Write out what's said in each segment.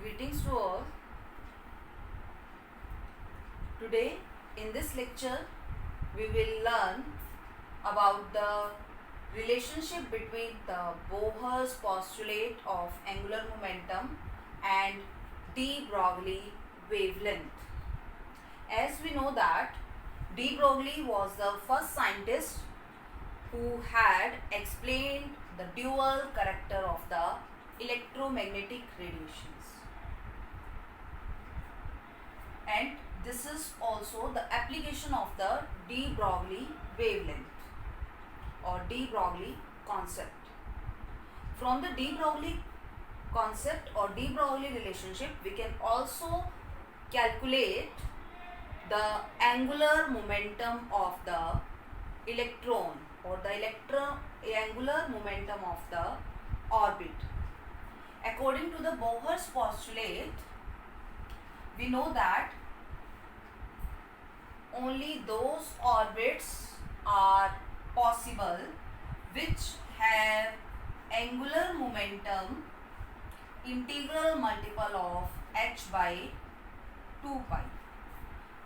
Greetings to all. Today in this lecture we will learn about the relationship between the Bohr's postulate of angular momentum and de Broglie wavelength. As we know that de Broglie was the first scientist who had explained the dual character of the electromagnetic radiations, and this is also the application of the de Broglie wavelength or de Broglie concept. From the de Broglie concept or de Broglie relationship, we can also calculate the angular momentum of the electron or the angular momentum of the orbit. According to the Bohr's postulate, we know that only those orbits are possible which have angular momentum integral multiple of h by 2 pi.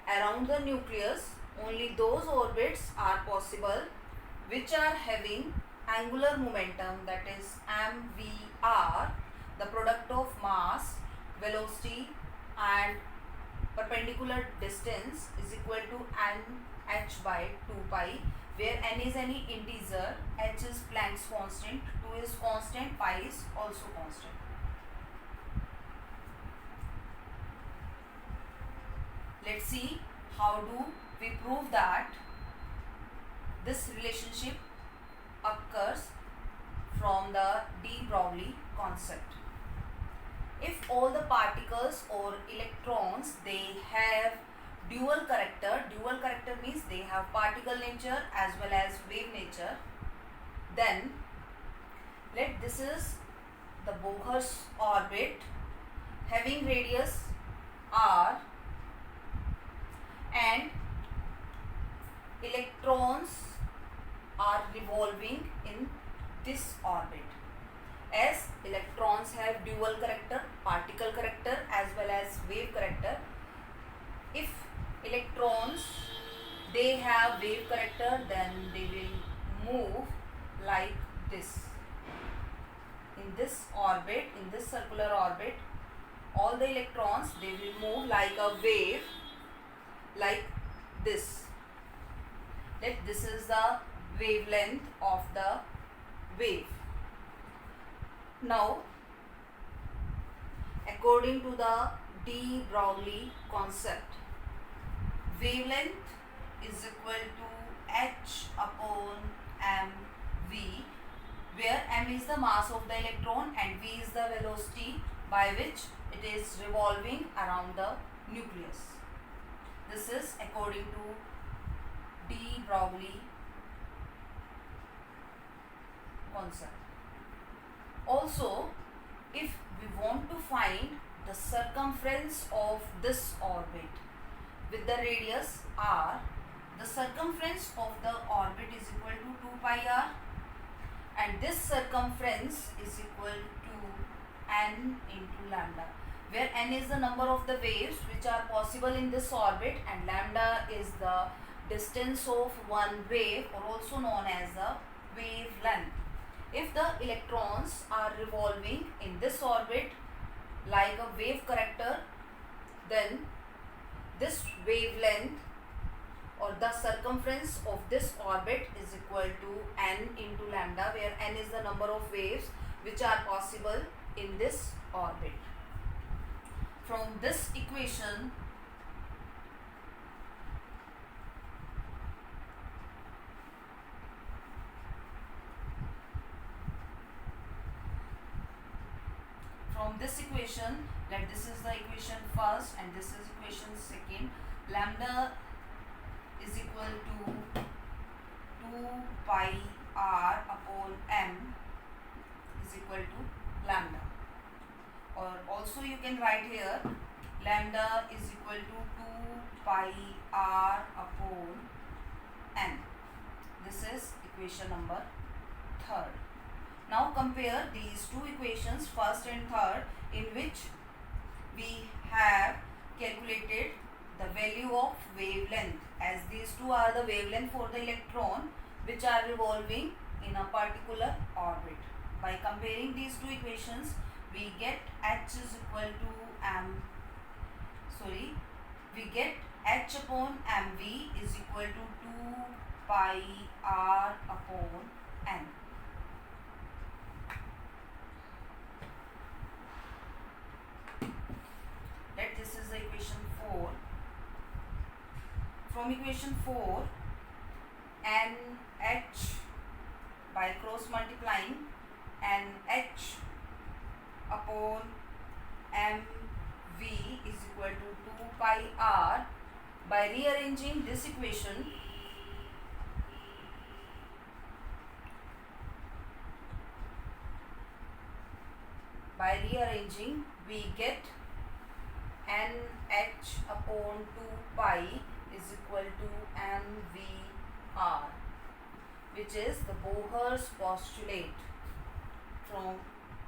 Around the nucleus, only those orbits are possible which are having angular momentum, that is mvr, the product of mass, velocity and perpendicular distance is equal to nh by 2 pi, where n is any integer, h is Planck's constant, 2 is constant, pi is also constant. Let's see how do we prove that this relationship occurs from the de Broglie concept. If all the particles or electrons, they have dual character means they have particle nature as well as wave nature, then this is the Bohr's orbit having radius r, and electrons are revolving in this orbit. As electrons have dual character, particle character as well as wave character, if electrons they have wave character, then they will move like this. In this orbit, in this circular orbit, all the electrons they will move like a wave, like this. This is the wavelength of the wave. Now, according to the de Broglie concept, wavelength is equal to h upon mv, where m is the mass of the electron and v is the velocity by which it is revolving around the nucleus. This is according to de Broglie concept. Also, if we want to find the circumference of this orbit with the radius r, the circumference of the orbit is equal to 2 pi r, and this circumference is equal to n into lambda, where n is the number of the waves which are possible in this orbit and lambda is the distance of one wave, or also known as the wavelength. If the electrons are revolving in this orbit like a wave character, then this wavelength or the circumference of this orbit is equal to n into lambda, where n is the number of waves which are possible in this orbit. From this equation, this is the equation first and this is equation second. Lambda is equal to 2 pi r upon m is equal to lambda, or also you can write here lambda is equal to 2 pi r upon n. This is equation number third. Now compare these two equations, first and third, in which we have calculated the value of wavelength, as these two are the wavelength for the electron which are revolving in a particular orbit. By comparing these two equations, we get h is equal to we get h upon mv is equal to 2 pi r upon n. Let this is the equation 4. From equation 4, nh by cross multiplying nh upon mv is equal to 2 pi r. By rearranging this equation, we get nh upon 2 pi is equal to mvr, which is the Bohr's postulate.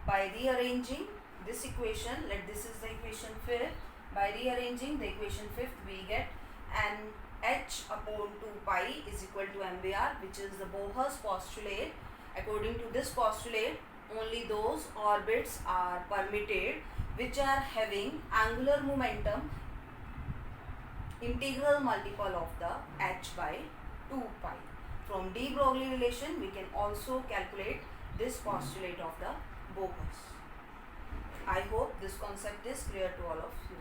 By rearranging this equation, this is the equation 5th. By rearranging the equation 5th, we get nh upon 2 pi is equal to mvr, which is the Bohr's postulate. According to this postulate, only those orbits are permitted which are having angular momentum integral multiple of the h by 2 pi. From de Broglie relation, we can also calculate this postulate of the Bohr's. I hope this concept is clear to all of you.